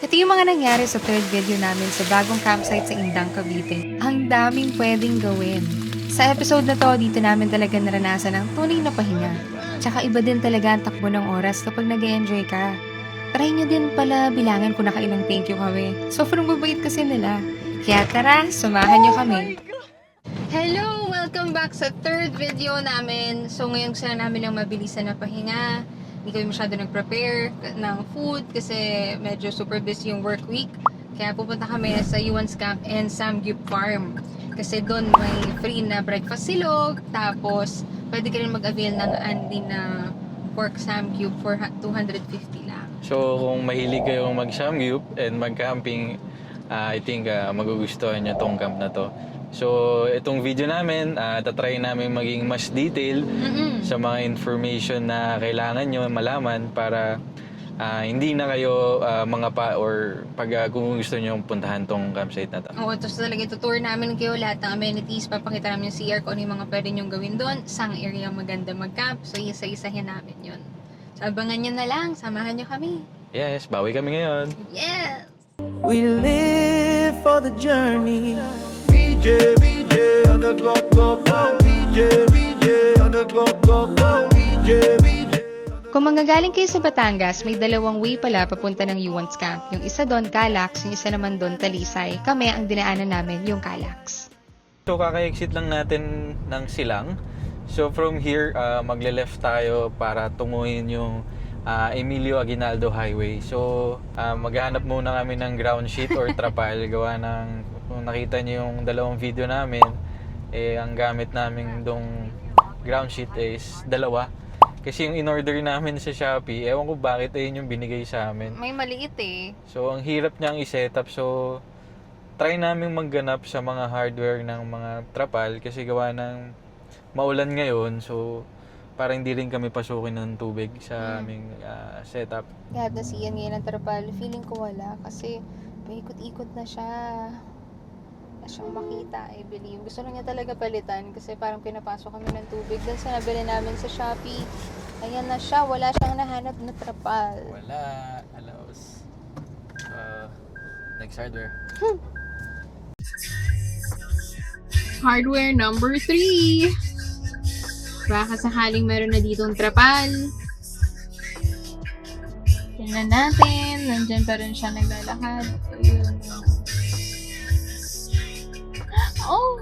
Ito yung mga nangyari sa third video namin sa bagong campsite sa Indang, Cavite. Ang daming pwedeng gawin. Sa episode na to, dito namin talaga naranasan ang tunay na pahinga. Tsaka iba din talaga ang takbo ng oras kapag nag-enjoy ka. Try nyo din pala bilangan kung nakailang thank you kami. Sobrang babait kasi nila. Kaya tara, sumahan nyo kami. Hello! Welcome back sa third video namin. So ngayon gusto na namin ng mabilisan na pahinga. Hindi kami masyado nag-prepare ng food kasi medyo super busy yung work week. Kaya pupunta kami sa Yuan's Camp and Samgyup Farm. Kasi doon may free na breakfast silog. Tapos pwede ka rin mag-avail ng Andy na pork Samgyup for 250 lang. So kung mahilig kayong mag-samgyup and mag-camping, I think magugustuhan nyo tong camp na to. So itong video namin, tatry namin maging mas detail sa mga information na kailangan nyo malaman para hindi na kayo mangapa or pag kung gusto nyo puntahan tong campsite na to. Oo, tapos talaga itutour namin kayo lahat ng amenities, papakita namin yung CR kung ano yung mga pwede nyong gawin doon, sang area maganda mag-camp, so isa-isahin namin yun. So abangan nyo na lang, samahan nyo kami. Yes, bawi kami ngayon. Yes! We live for the journey. BJ, BJ, on the clock, go, go. BJ, BJ, on the clock, go, go. BJ, BJ. Kung manggagaling kayo sa Batangas, may dalawang way pala papunta ng Yuan's Camp. Yung isa doon, Calax, yung isa naman doon, Talisay. Kami, ang dinaanan namin, yung Calax. So kaka-exit lang natin ng Silang. So from here, magle-left tayo para tunguhin yung Emilio Aguinaldo Highway. So maghahanap muna kami ng ground sheet or trapal. Gawa ng, kung nakita niyo yung dalawang video namin, ang gamit namin dong ground sheet is dalawa. Kasi yung in-order namin sa Shopee, ewan ko bakit ayun yung binigay sa amin. May maliit eh. So ang hirap niyang i-setup. So try namin magganap sa mga hardware ng mga trapal kasi gawa ng maulan ngayon. So para hindi rin kami pasukin ng tubig sa aming setup. Lahat na siyan ngayon ng trapal, feeling ko wala kasi paikot-ikot na siya. Na siyang makita, I believe. Gusto lang niya talaga palitan kasi parang pinapasok kami ng tubig. Dahil sa nabili namin sa Shopee, ayan na siya, wala siyang nahanap na trapal. Wala. Alaos. Next hardware. Hardware number 3. Baka sakaling meron na ditong trapal. Tingnan natin. Nandyan pa rin siya naglalakad. Ayun. Oh!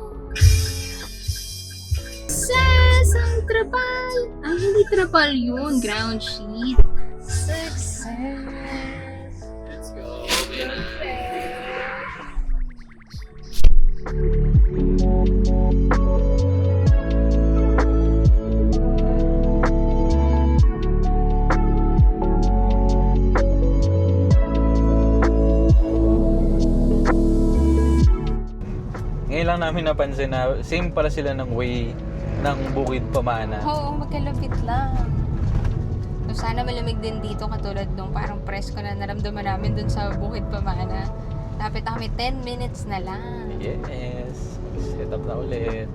Success! Ang trapal! Ay, hindi trapal yun. Ground sheet. Success! Let's go. Ngayon lang namin napansin na same pala sila ng way ng Bukid Pamana. Oo, magkalapit lang. So, sana malamig din dito katulad nung parang presko na naramdaman namin dun sa Bukid Pamana. Lapit na kami 10 minutes na lang. Yes. Set up na ulit.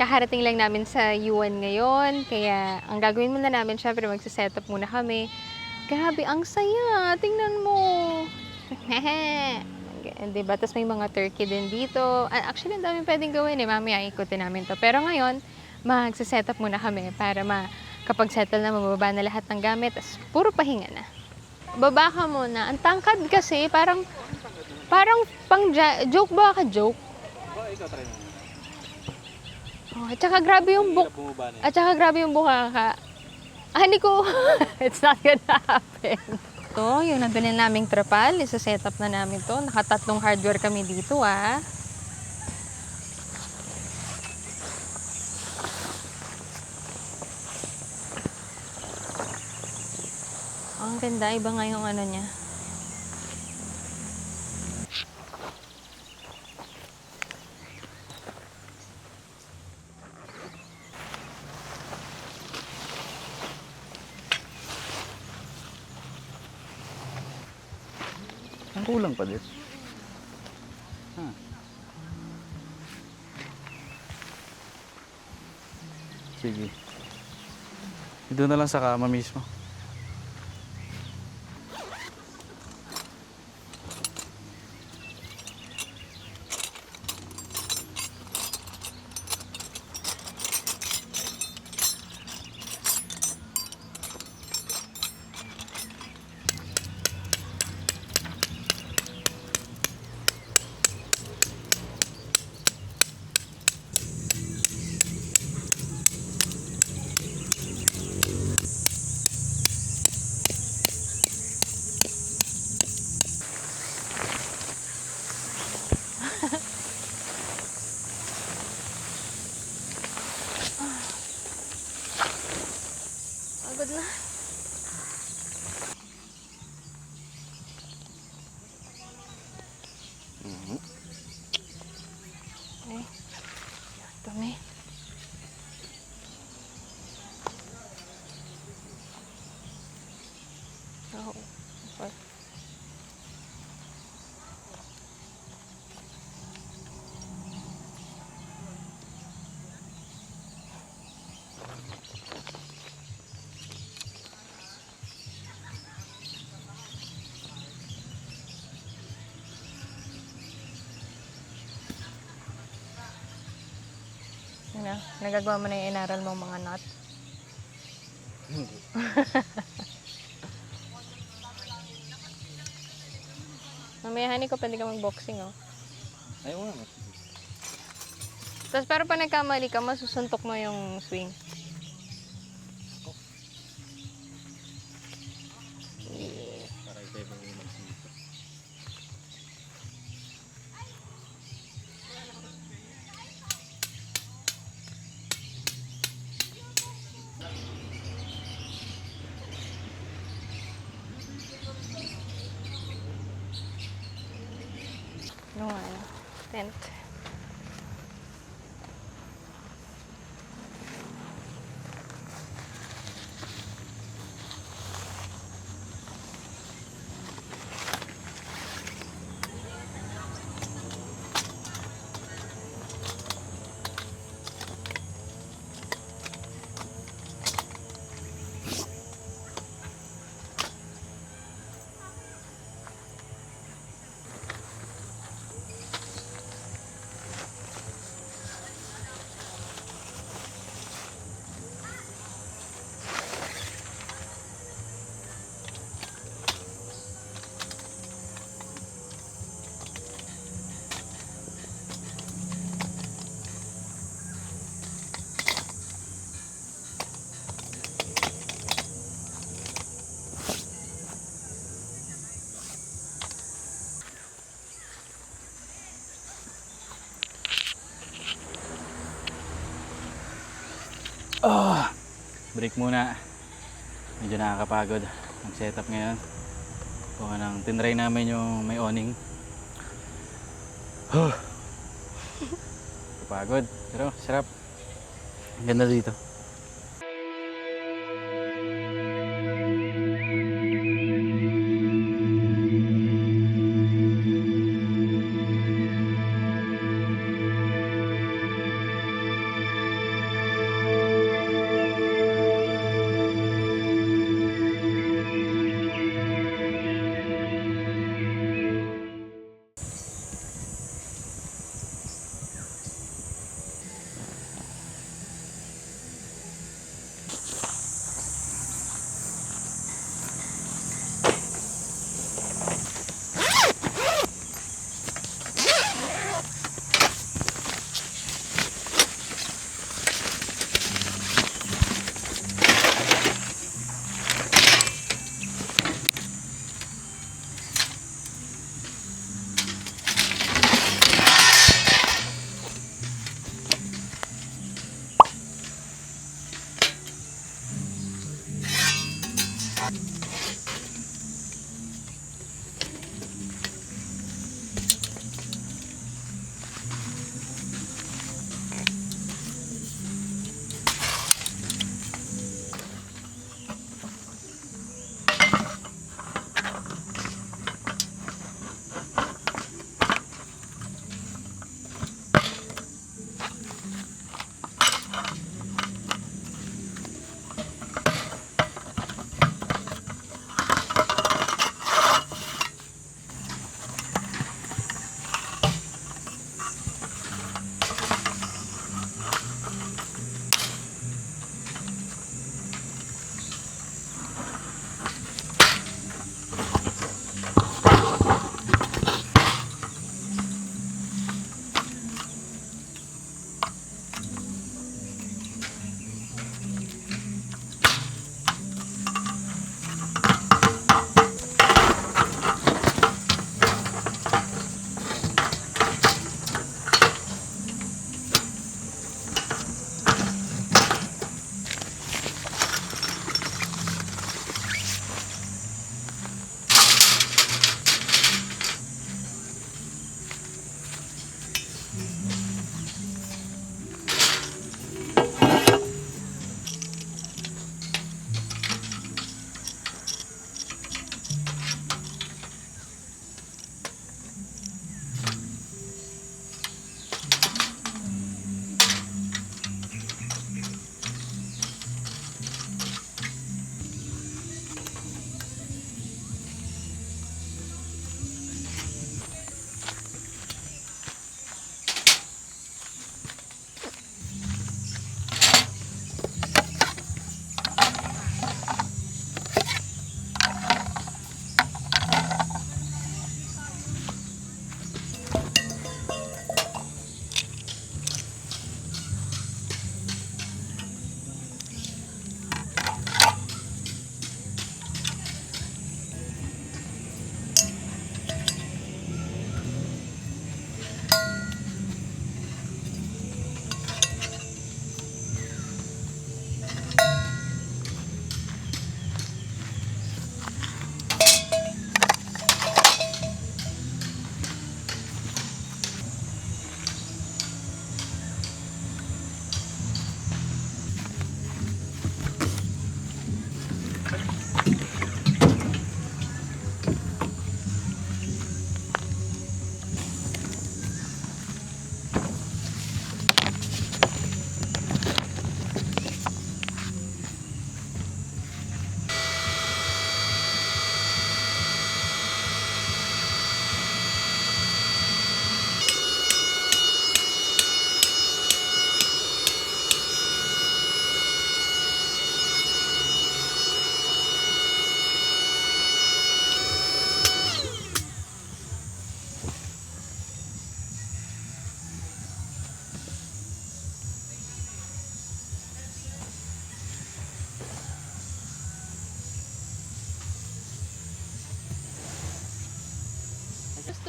Kakarating lang namin sa Yuan ngayon, kaya ang gagawin muna namin, syempre magsiset up muna kami. Grabe, ang saya! Tingnan mo! Diba? Tapos may mga turkey din dito. Actually, ang dami pwedeng gawin eh. Mamaya ikutin namin to. Pero ngayon, magsiset up muna kami para kapag settle na, mababa na lahat ng gamit. Tapos puro pahinga na. Baba ka muna. Ang tangkad kasi, parang joke ba ka joke? Ikaw try mo. Oh, at saka grabe yung At saka grabe yung bukaka. Hindi ko. It's not gonna happen. Ito, yung nabili naming trapal. Isa-set up na namin to. Nakatatlong hardware kami dito, ah. Ang ganda. Iba nga yung ano niya. Ang kulang pa din. Sige. Doon na lang sa kama mismo. Pagod na. Ay, dumi. Oh, okay. Ano? Nagagawa mo na yung inaral mong mga knot? Hindi. Mamaya, honey ko, pwede ka mag-boxing, oh. Ayaw nga. Tapos, pero pa nagkamali ka, masusuntok mo yung swing. Para ito yung magsito. No, ano, tent. Break muna. Medyo nakakapagod ang setup ngayon. Kung anong tinry namin yung may awning. Kapagod. Pero sarap. Ang ganda dito.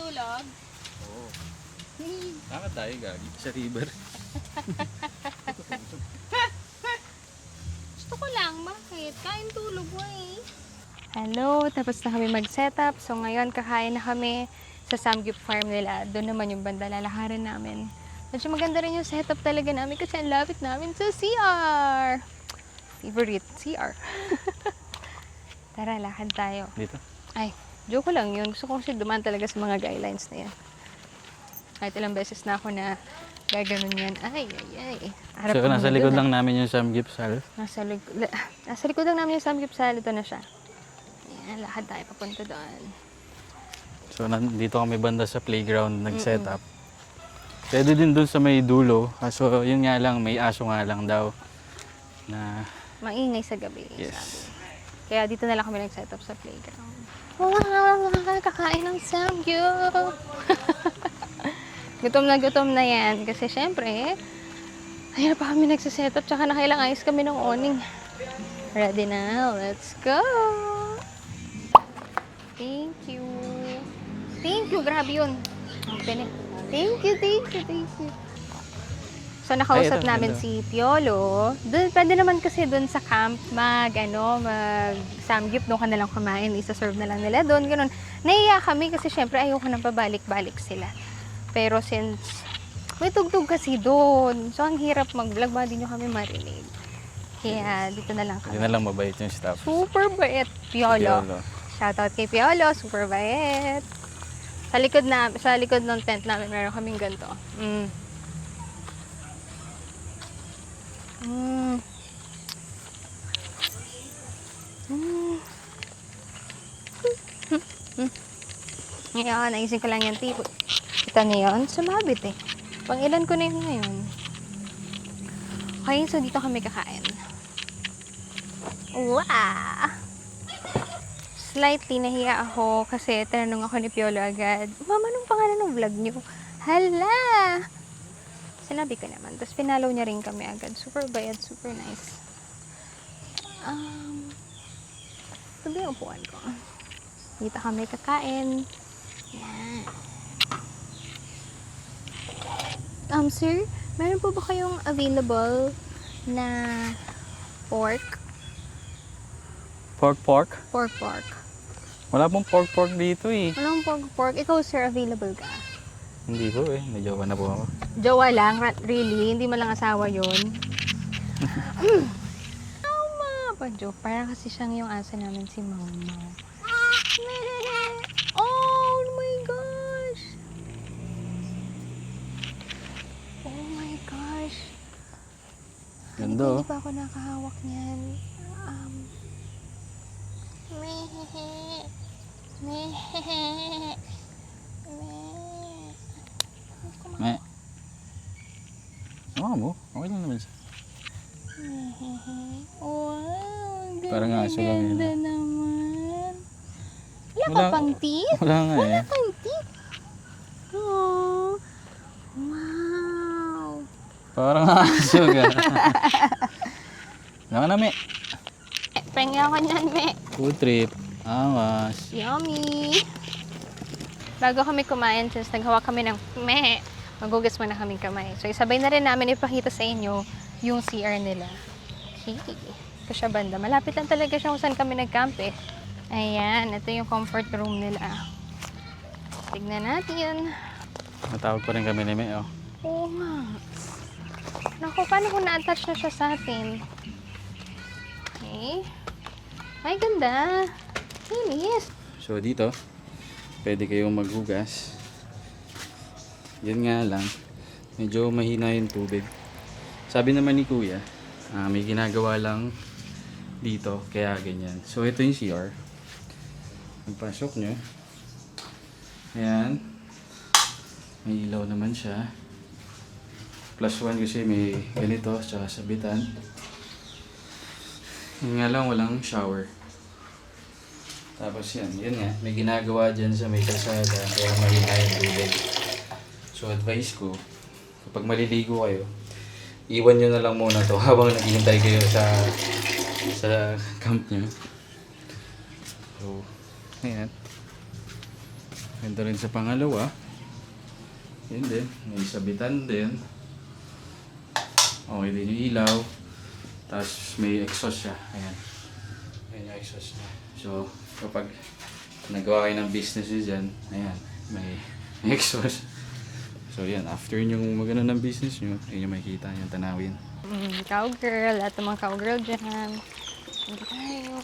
tulog? Oo. Lakad tayo, gagi. Sa river. Gusto ko lang, bakit? Kain tulog mo eh. Hello, tapos na kami mag-setup. So ngayon, kakain na kami sa Samgyup Farm nila. Doon naman yung banda lalakarin namin. Medyo maganda rin yung setup talaga namin kasi ang lapit namin sa CR. Favorite CR. Tara, lakad tayo. Dito. Ay, joke ko lang yun. Gusto ko kasi dumaan talaga sa mga guidelines na yan. Kahit ilang beses na ako na gaganon yan. Ay. Harap So, ko nasa muna likod dun, lang namin yung Samgyeopsal. Nasa likod lang namin yung Samgyeopsal. Ito na siya. Ayan, lakad tayo papunta doon. So, nandito kami banda sa playground, nag-setup. Pwede din dun sa may dulo. Kaso, yun nga lang, may aso nga lang daw. Na, Maingay sa gabi. yes. Sabi. Kaya dito na lang kami nag-setup sa playground. Wow! Kakain ng Samgyup! Gutom na yan. Kasi syempre, ayun pa kami nagsisetup. Tsaka nakailang ayos kami ng awning. Ready na. Let's go! Thank you. Thank you. Grabe yun. Thank you. So, nakausap Ay, ito, namin ito. si Piolo. Doon, pwede naman kasi doon sa camp mag Samgyup, doon ka na lang kumain, isa-serve na lang nila doon, ganun. Naiya kami kasi syempre ayoko nang pabalik-balik sila. Pero since may tugtog kasi doon, so ang hirap mag-vlog, ba din nyo kami marinig. Kaya dito na lang Yun kami. na lang mabait yung staff. Super bait, Piolo. Piolo. Shoutout kay Piolo, super bait. Sa likod ng tent namin, meron kaming ganito. Ngayon, naisip ko lang yung tipo. Kita niyo yun? Sumabit eh. Pang ilan ko na yun ngayon. Okay, so dito kami kakain. Wow! Slightly nahiya ako kasi tinanong ako ni Piolo agad, Mama, anong pangalan ng vlog niyo? Hala! Sinabi ko naman. Tapos pinalaw niya rin kami agad. Super bayad, super nice. Ito ba yung upuan ko? Dito kami kakain. Yan. Sir, meron po ba kayong available na pork? Pork? Pork. Wala pong pork dito eh. Walang pork. Ikaw, sir, available ka? Hindi po eh. May jowa na po ako. Jowa lang? Really? Hindi mo lang asawa yun? Mama! Pa-joke. Parang kasi siyang yung asa namin si Mama. Oh my gosh! Oh my gosh! Ganda oh. Hindi pa ako nakahawak niyan. Me. Sama mo. Okay lang naman siya. Wow! Parang aso lang yun. Ganda naman. Wala ka Wala- pang teeth? Wala nga eh. Wala kang teeth? Oh! Wow! Parang aso ka. Wala ka na, me. Pengya ka niyan, me. Food trip. Awas. Yummy! Bago kami kumain, since naghawak kami ng maghugas muna kaming kamay. So, isabay na rin namin ipakita sa inyo yung CR nila. Okay. Ito siya banda. Malapit lang talaga siya kung saan kami nag-camp eh. Ayan, ito yung comfort room nila. Tignan natin. Natawag pa rin kami ni me, oh. Oo nga. Naku, paano kung na-attach na siya sa atin? Okay. Ay, ganda. Linis. So dito, pwede kayong maghugas. Yan nga lang, medyo mahina yung tubig. Sabi naman ni Kuya, may ginagawa lang dito, kaya ganyan. So ito yung CR. Pagpasok nyo, ayan, may ilaw naman siya. +1 kasi may ganito, tsaka sabitan. Yun nga lang, walang shower. Tapos yan nga, may ginagawa dyan sa may kalsada, kaya mahina yung tubig. So advice ko, kapag maliligo kayo, iwan nyo na lang muna to habang naghihintay kayo sa camp nyo. So, ayan. Ganda rin sa pangalawa. Yun din, may sabitan din. Okay din yung ilaw. Tapos may exhaust siya. Ayan. Ayan yung exhaust niya. So, kapag nagawa kayo ng business nyo dyan, ayan, may exhaust. So, yan. After nyo magano ng business nyo, yun yung makikita nyo, tanawin. Cowgirl. Lahat ng mga cowgirl dyan. Hindi tayo.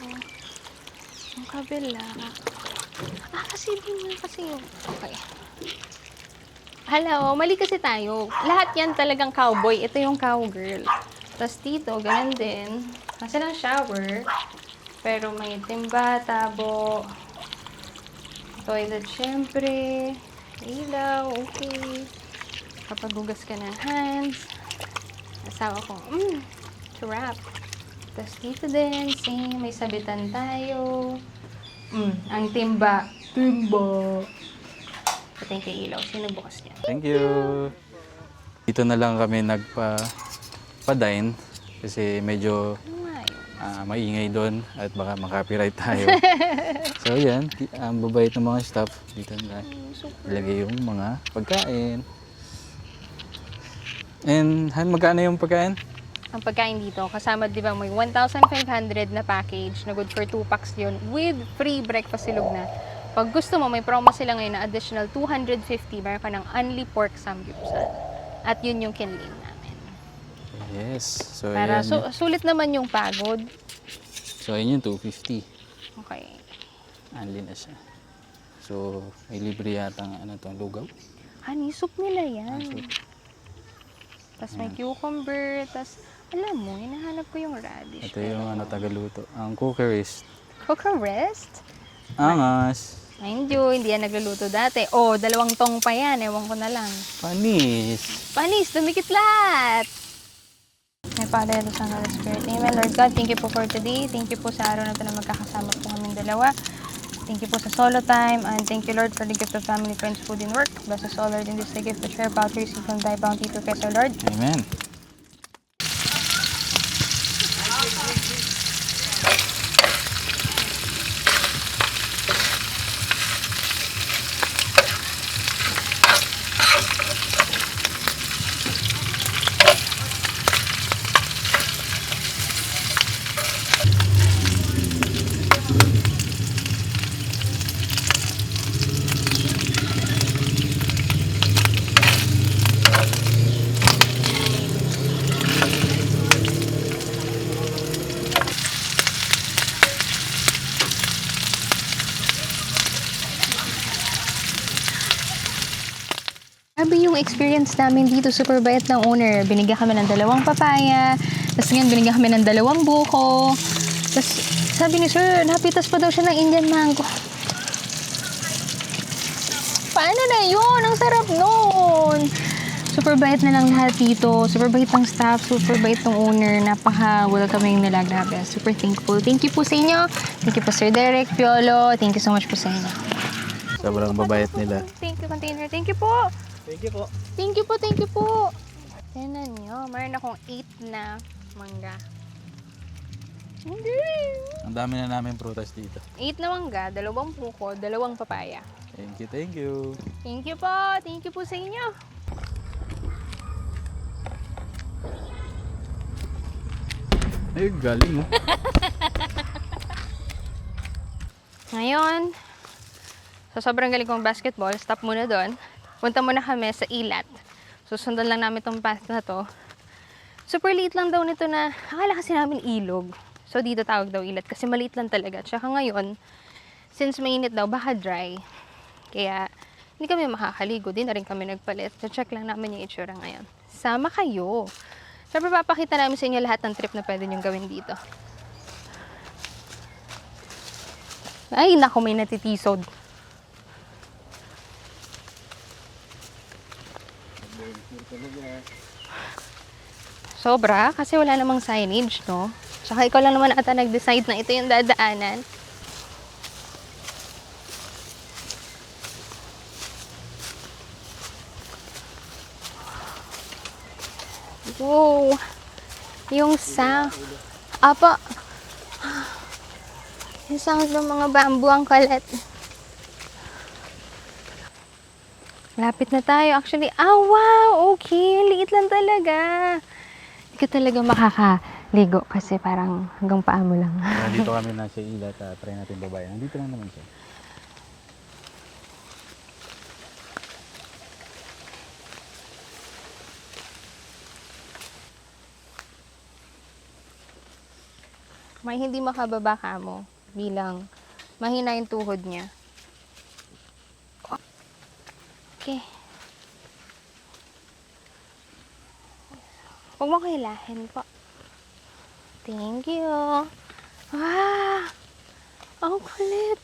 Ang kabila. Kasi din kasi yun. Okay. Hello, mali kasi tayo. Lahat yan talagang cowboy. Ito yung cowgirl. Tapos dito, ganun din. Kasi ng shower. Pero may timba, tabo, toilet syempre, ilaw, okay. Kapag hugas ka ng hands, asawa ko, sarap. Tapos dito din, same, may sabitan tayo. Ang timba. Ito yung kay ilaw. Sino bukas niya? Thank you! Dito na lang kami nagpa-dine kasi medyo maingay doon at baka makapiright tayo. So yan, ang babait ng mga staff. Dito na ilagay yung mga pagkain. And magkano yung pagkain? Ang pagkain dito, kasama di ba may 1,500 na package na good for 2 packs yun with free breakfast silog na. Pag gusto mo, may promo sila ngayon na additional 250, meron ka ng only pork samgyupsal. At yun yung kinlim namin. Yes. So Para ayan. sulit naman yung pagod. So ayun yung 250. Okay. Anli na siya. So may libre yata ng lugaw. Honey, soup nila yan. Soup. Tapos may cucumber, tapos alam mo, hinahanap ko yung radish. Ito yung tagaluto. Ang cooker is Cooker rest? angas. Mind you, hindi yan nagluluto dati. Oh, 2 tong pa yan. Ewan ko na lang. Panis. Panis, dumikit lahat! May Father, the Son, and the Spirit. Amen. Lord God, thank you po for today. Thank you po sa araw na ito na magkakasama po kaming dalawa. Thank you po sa solo time. And thank you, Lord, for the gift of family, friends, food, and work. Bless us all, Lord, in this day gift to share about to receive from thy bounty to Christ, our Lord. Amen. Grabe yung experience namin dito. Super bait ng owner. Binigyan kami ng 2 papaya. Tapos ngayon, binigyan kami ng 2 buko. Tapos sabi ni sir, napitas pa daw siya ng Indian mango. Paano na yun? Ang sarap nun! Super bait na lang lahat dito. Super bait ng staff. Super bait ng owner. Napaka-welcoming nila. Grabe. Super thankful. Thank you po sa inyo. Thank you po Sir Derek, Piolo. Thank you so much po sa inyo. Sobrang babait nila. Thank you, container. Thank you po. Thank you po. Thank you po, thank you po. Tignan nyo, mayroon akong 8 na mangga. Ang dami na namin prutas dito. 8 na mangga, 2 buko, 2 papaya. Thank you, thank you. Thank you po, thank you po sa inyo. Ay, galing mo. Ngayon, sa sobrang galing kong basketball, stop muna doon. Punta muna kami sa Ilat. Susundan lang namin tong path na to. Super liit lang daw nito na, akala kasi namin ilog. So dito tawag daw Ilat kasi maliit lang talaga. Tsaka ngayon, since mainit daw, baka dry. Kaya hindi kami makakaligo. Di na rin kami nagpalit. Check lang namin yung itsura ngayon. Sama kayo. Siyempre papakita namin sa inyo lahat ng trip na pwede nyo gawin dito. Ay, naku, may natitisod. Sobra, kasi wala namang signage, no? Tsaka ikaw lang naman ata nag-decide na ito yung dadaanan. Wow! Yung sound. Apa! Yung sound ng mga bamboo ang kalat. Lapit na tayo. Actually, wow! Okay, liit lang talaga. Hindi ka talaga makakaligo kasi parang hanggang paa mo lang. Dito kami nasa ila at try natin babae. Nandito lang naman siya. May hindi makababa ka mo bilang mahina yung tuhod niya. Okay. Huwag mo kailahin po. Thank you. Ah! Ang kulit.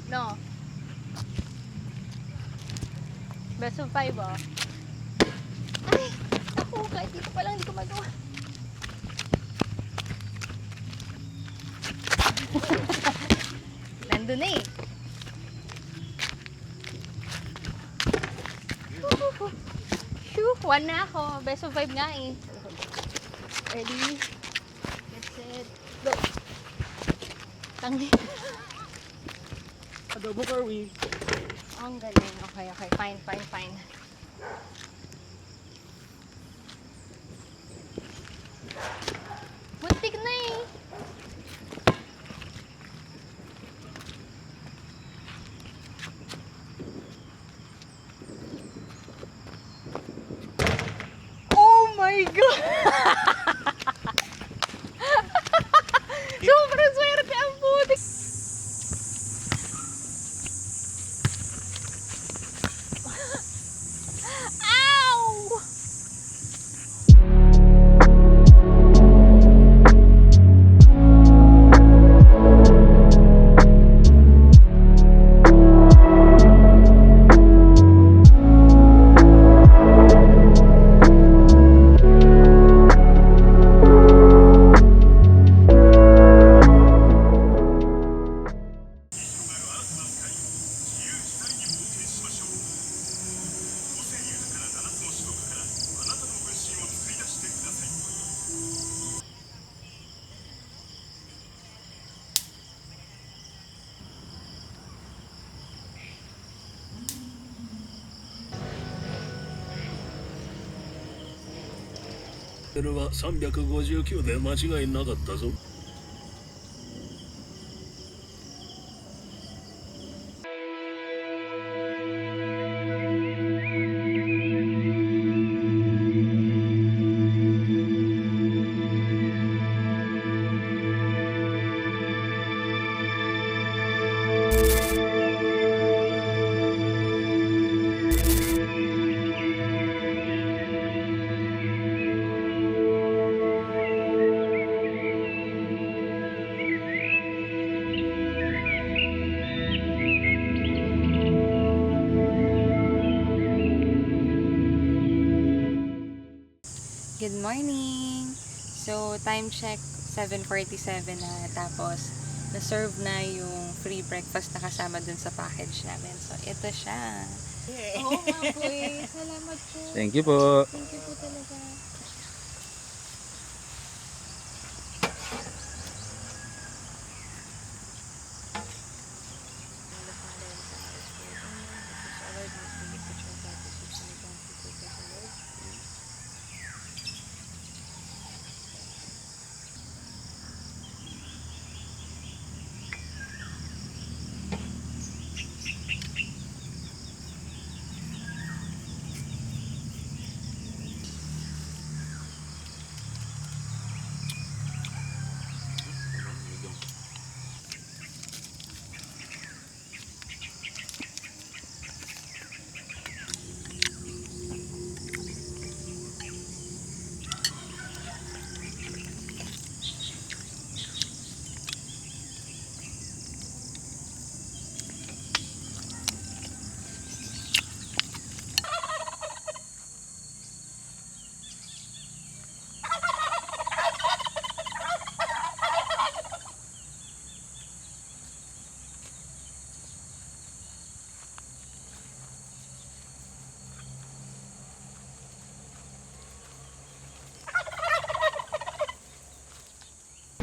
No. Best of 5, oh. Ay! Ako, kahit dito pa lang, hindi ko magawa. Nandun na eh. Shoo! 1 na ako. Best of 5 nga eh. Ready? Get set. Go! Tangi. Adobo curry. Ang galing. Okay, okay. Fine, fine, fine. Muntik na eh. Oh my God! Sobrang swerte ang putik! Ow!レベルは359で間違いなかったぞ。morning! So, time check, 7:47 na. Tapos, na-serve na yung free breakfast na kasama dun sa package namin. So, ito siya. Oo nga po eh. Salamat po. Thank you po. Thank you po talaga.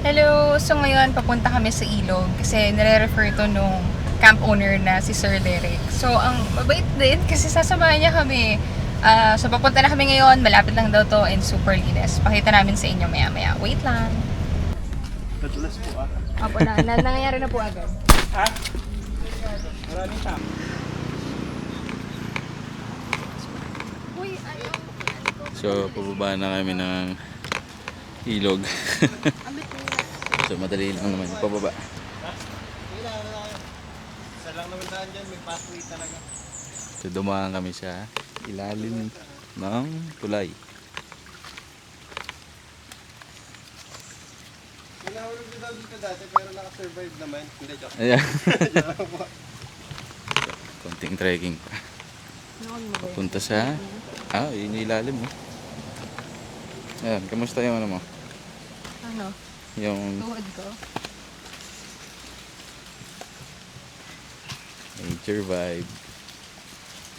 Hello! So ngayon, papunta kami sa Ilog kasi nire-refer to nung camp owner na si Sir Derek. So, ang mabait din kasi sasamahan niya kami. So, papunta na kami ngayon. Malapit lang daw to and super linis. Pakita namin sa inyo maya-maya. Wait lang. Nadulas po Opo na. Nangyayari na po agad. Ha? Maraming tao. Uy, ayaw. So, pababa na kami ng ilog. So, madali lang naman yung pababa. Isa lang naman daan dyan, may pathway talaga. So, dumaan kami sa ilalim ng tulay. Pinahulog din daw dito dati pero naka-survive naman. Hindi, joke. Ayan. Joke lang po. Konting trekking pa. Punta sa... yun yung ilalim mo. Ayan, kamusta yung ano mo? Ano? Yung Tuhod ko? nature vibe.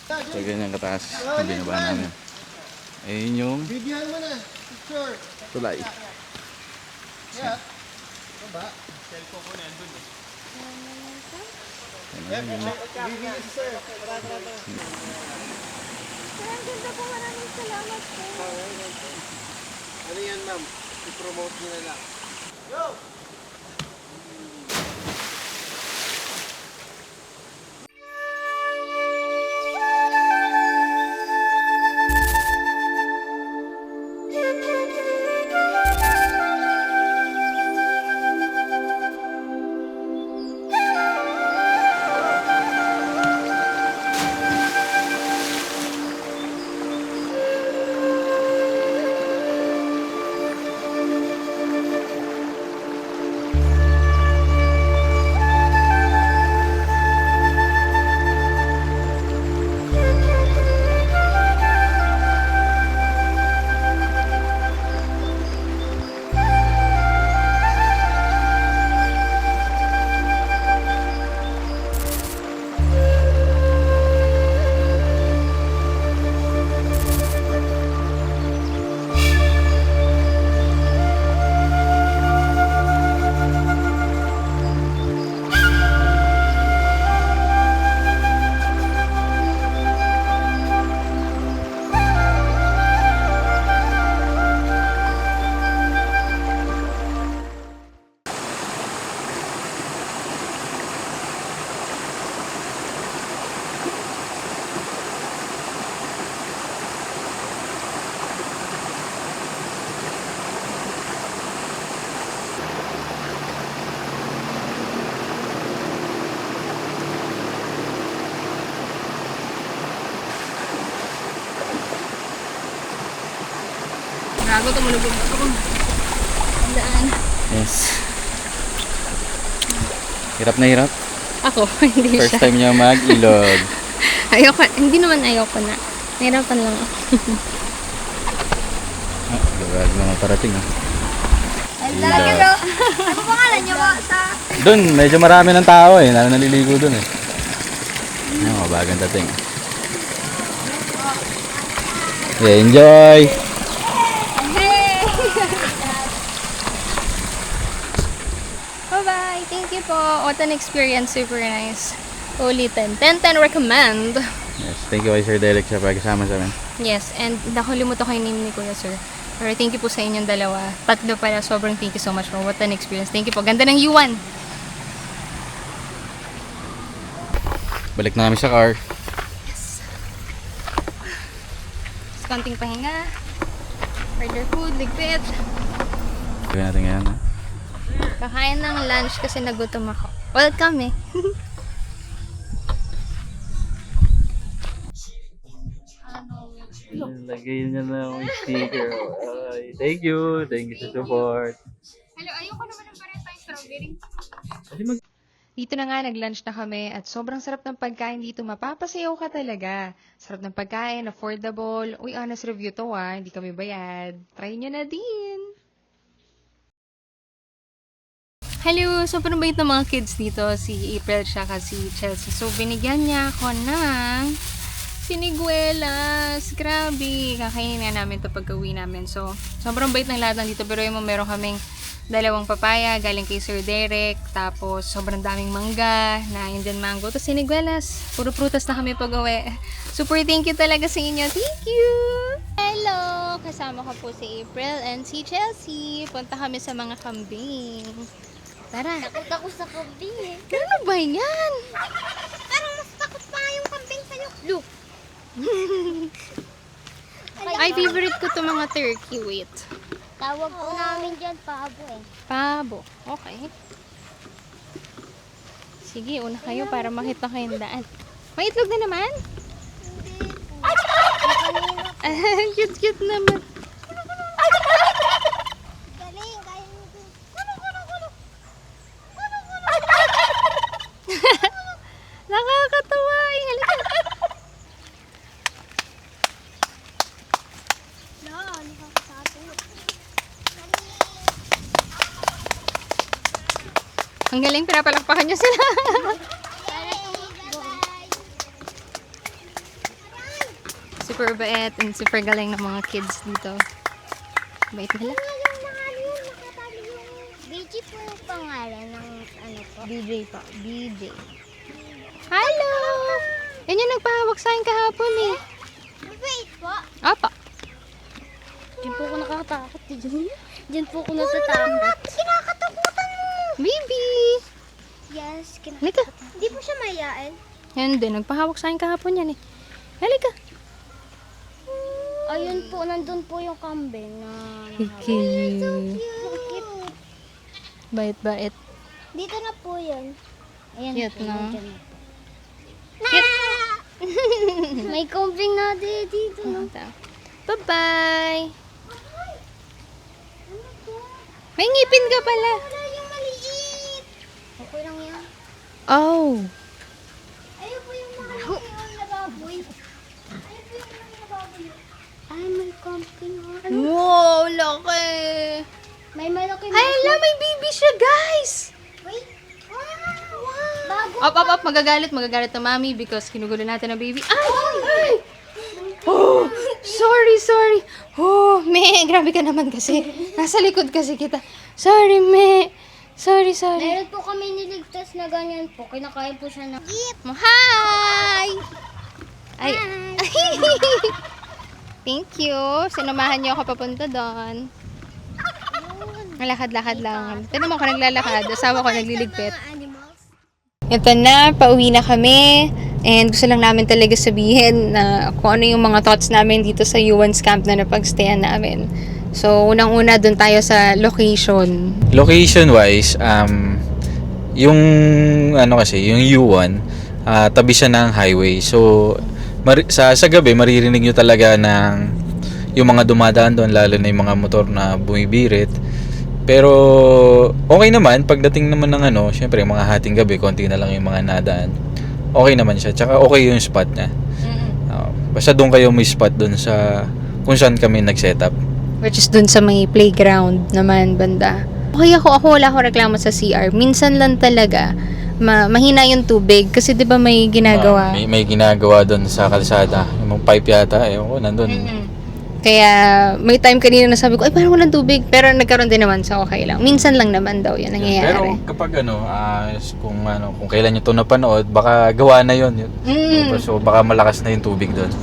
So, ganyan kataas yung binaba namin. Ayun yung Videohan mo na. Picture. tulay. Yeah. Baba. Cellphone ko na andun eh. Ayan, yun. Video si sir. Tara. Sir, ang ganda po. Maraming salamat po. Ano yan ma'am? I-promote nyo na lang. Go! Gago, tumunog ako. Daan. Yes. Hirap na hirap. Ako, hindi First siya. time niya mag-ilog. Hindi naman ayoko na. Nahirapan lang ako. Diba? Grabe mga parating ah. Ano pangalan niyo po sa... Doon, medyo marami ng tao eh. Naliligo doon eh. Ano, bagang dating. Yeah, enjoy! Hey! Bye-bye! Thank you po. What an experience. Super nice. Ulitin. 10-10 recommend. Yes, thank you kay Sir Derek sa pagkasama sa amin. Yes, and nakalimutan ko yung name ni Kuya Sir. Pero thank you po sa inyong dalawa. Tatlo pala. Sobrang thank you so much po. What an experience. Thank you po. Ganda ng U1. Balik na kami sa car. Konting pahinga. Order food, ligpit. Gawin natin ngayon. Ha? Kakain ng lunch kasi nagutom ako. Welcome eh. Lagay niya na yung sticker. Ay, thank you sa support. Hello, ayoko naman ng parang strawberry. Dito na nga, nag-lunch na kami at sobrang sarap ng pagkain dito. Mapapasayaw ka talaga. Sarap ng pagkain, affordable. Uy, honest review to hindi kami bayad. Try nyo na din. Hello, sobrang bait ng mga kids dito. Si April siya kasi Chelsea. So, binigyan niya ako ng siniguelas. Grabe. Kakainin nga namin ito pagka-uwi namin. So, sobrang bait ng lahat ng dito. Pero yung meron kaming dalawang papaya galing kay Sir Derek. Tapos, sobrang daming mangga na Indian mango. Tapos, siniguelas. Puro prutas na kami pag-uwi. Super thank you talaga sa inyo. Thank you! Hello! Kasama ko po si April and si Chelsea. Punta kami sa mga kambing. Tara. Takot ako sa kambing eh. Ano ba yan? Parang mas takot pa yung kambing sa'yo. Look. Ay, favorite ko to mga turkey. Wait. Tawag po namin dyan pabo eh. Pabo. Okay. Sige, una kayo para makita kayong daan. May itlog na naman? Cute-cute naman. Galing, kaya mo ito. Nakakatawa. Ay, halika. No, nakakatakot. Ang galing, pinapalakpakan niyo sila. Super bait and super galing ng mga kids dito. Bait nila. Yung mga ano yun, nakatali yung BG po yung pangalan ng ano po. BJ pa. BJ. Hello! Yan yung nagpahawak sa akin kahapon eh. Wait po. Apa. Diyan po ako nakakatakot. Diyan po ako natatakot. Kinakatakutan mo. Baby! Yes, Halika. Hindi po siya mayayain. Yan din. Nagpahawak sa akin kahapon yan eh. Halika. Ayun po, nandun po yung kambing na Cute. cute. Bait-bait. Dito na po yun. Ayan Cute, po, no? nandyan na po. May kambing na dito, no? Bye-bye! May ngipin ka pala. Wala yung maliit. Okay lang yan. Oh. Ayun po yung mga nababoy. Ayun po yung mga nababoy. Ay, may kambing. Wow, laki. May malaki. Hala, may baby siya, guys. Wait. Wow. Bago. Up. Magagalit na mami because kinugulo natin ang baby. Ay! Oh, sorry. Oh, me, grabe ka naman kasi. Nasa likod kasi kita. Sorry, me. Sorry. Meron po kami niligtas na ganyan po. Kinakain po siya ng... Hi! Ay. Thank you. Sinamahan niyo ako papunta doon. Lakad-lakad lang. Tignan mo ako naglalakad. Asawa ko nagliligpit. Ito na, pauwi na kami. And gusto lang namin talaga sabihin na kung ano yung mga thoughts namin dito sa Yuan's camp na napagstayan namin. So, unang-una dun tayo sa location. Location-wise, yung ano kasi, yung U1, tabi siya ng highway. So, sa gabi, maririnig nyo talaga ng yung mga dumadaan doon, lalo na yung mga motor na bumibirit. Pero, okay naman, pagdating naman ng ano, syempre, mga hating gabi, konti na lang yung mga nadaan. Okay naman siya, tsaka okay yung spot niya. Basta doon kayo may spot doon sa kung saan kami nag-setup. which is dun sa may playground naman banda. Okay ako wala akong reklamo sa CR. Minsan lang talaga, mahina yung tubig kasi 'di ba may ginagawa. May ginagawa doon sa kalsada. Yung pipe yata, ewan ko, nandun. Kaya may time kanina na sabi ko, ay parang walang tubig. Pero nagkaroon din naman, so okay lang. Minsan lang naman daw yun nangyayari. Pero kapag kung kailan nyo ito napanood, baka gawa na yun. So baka malakas na yung tubig doon.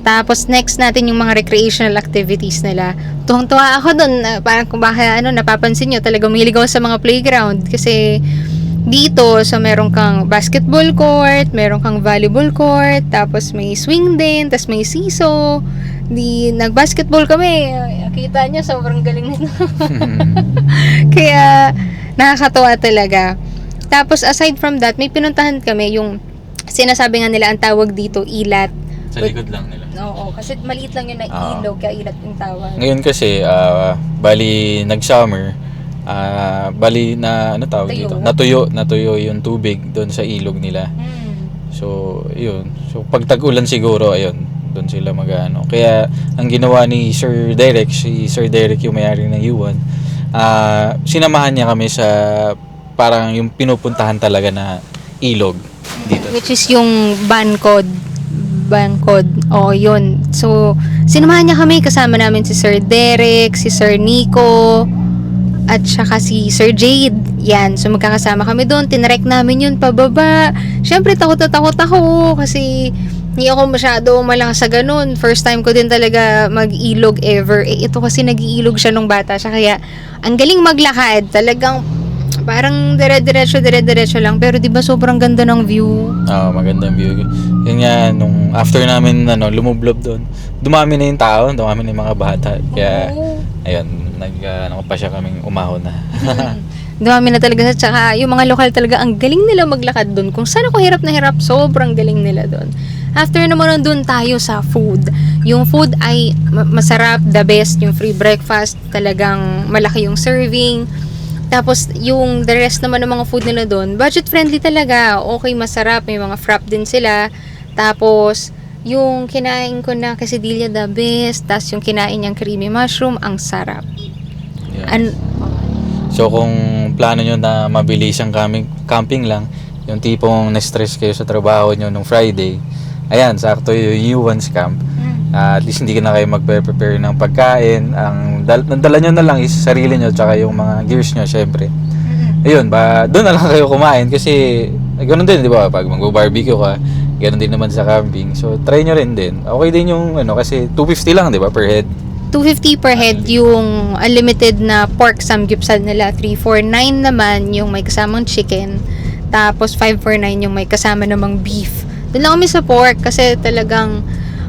Tapos next natin yung mga recreational activities nila. Tuwang-tuwa ako doon, parang kung baka napapansin nyo, talagang mahilig ako sa mga playground. Kasi dito, so meron kang basketball court, meron kang volleyball court, tapos may swing din, tapos may seesaw. Nag-basketball kami. Kita nyo, sobrang galing nito. Kaya, nakakatuwa talaga. Tapos, aside from that, may pinuntahan kami yung sinasabi nga nila ang tawag dito, ilat. Sa likod lang nila. Oo, kasi maliit lang yun na ilog, kaya ilat yung tawag. Ngayon kasi, bali nag-summer, bali na, ano tawag dito? Natuyo yung tubig doon sa ilog nila. So, yun. So, pag tag-ulan siguro, ayun, doon sila mag-ano. Kaya, ang ginawa ni Sir Derek, si Sir Derek yung may-ari ng U1, sinamahan niya kami sa parang yung pinupuntahan talaga na ilog dito. Which is yung Bangkod. O, yun. So, sinamahan niya kami. Kasama namin si Sir Derek, si Sir Nico, at saka si Sir Jade. Yan. So, magkakasama kami doon. Tinrek namin yun pababa. Siyempre, takot na takot ako. Kasi, hindi ako masyado malakas sa ganun. First time ko din talaga mag-ilog ever. Ito kasi nag-iilog siya nung bata siya. Kaya, ang galing maglakad. Talagang, parang dire-diretso lang. Pero, di ba, sobrang ganda ng view. Magandang view. Yun nga, nung after namin lumublob doon, dumami na yung tao, dumami na yung mga bata. Kaya, ayun, pa siya kaming umahon na. Dumami na talaga. Tsaka yung mga lokal talaga, ang galing nila maglakad doon. Kung saan ako hirap na hirap, sobrang galing nila doon. After naman doon tayo sa food. Yung food ay masarap, the best. Yung free breakfast, talagang malaki yung serving. Tapos yung the rest naman ng mga food nila doon, budget friendly talaga. Okay, masarap. May mga frap din sila. Tapos, yung kinain ko na quesadilla, the best. Tapos yung kinain niyang creamy mushroom, ang sarap. Yeah. So kung plano nyo na mabilisang camping lang, yung tipong na-stress kayo sa trabaho nyo nung Friday, ayan, sakto yung U1's camp. At least hindi na kayo mag-prepare ng pagkain. Ang dala nyo na lang is sarili nyo tsaka yung mga gears nyo, syempre. Ayun, doon na lang kayo kumain kasi ganoon din, di ba? Pag mag-barbecue ka, ganoon din naman sa camping. So, try nyo rin din. Okay din yung, kasi 250 lang, di ba, per head? 250 per head yung unlimited na pork samgyeopsal nila. 349 naman yung may kasamang chicken. Tapos 549 yung may kasama namang beef. Doon lang kami sa pork kasi talagang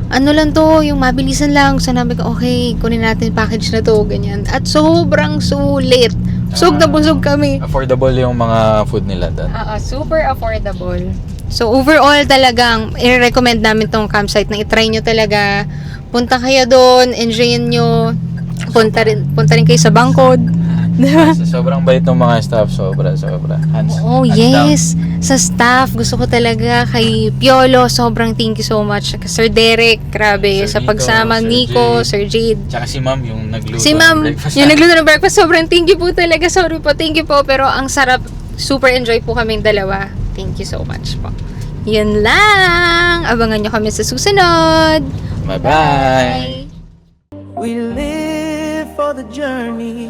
ano lang to, yung mabilisan lang. So nabi ko, okay, kunin natin package na to, ganyan. At sobrang sulit. Busog na busog kami. Affordable yung mga food nila doon. Super affordable. So overall talagang i-recommend namin tong campsite na i-try nyo talaga. Punta kayo doon, enjoyin nyo. Punta rin kayo sa Bangkod. Diba? Sobrang bait ng mga staff, sobra. Hands Yes. down. Sa staff, gusto ko talaga kay Piolo, sobrang thank you so much. Sir Derek, grabe. Sir Sa Nico, pagsama, Sir Nico, Jade. Sir Jade. Tsaka si ma'am yung nagluto Si ng ma'am, breakfast. yung nagluto ng breakfast, sobrang thank you po talaga. Sorry po, thank you po. Pero ang sarap, super enjoy po kaming dalawa. Thank you so much po. Yun lang. Abangan nyo kami sa susunod. Bye-bye. We live for the journey.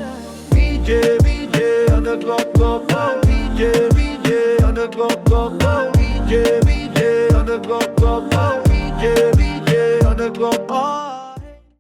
BJ on the clock, go, BJ on the clock, go, BJ.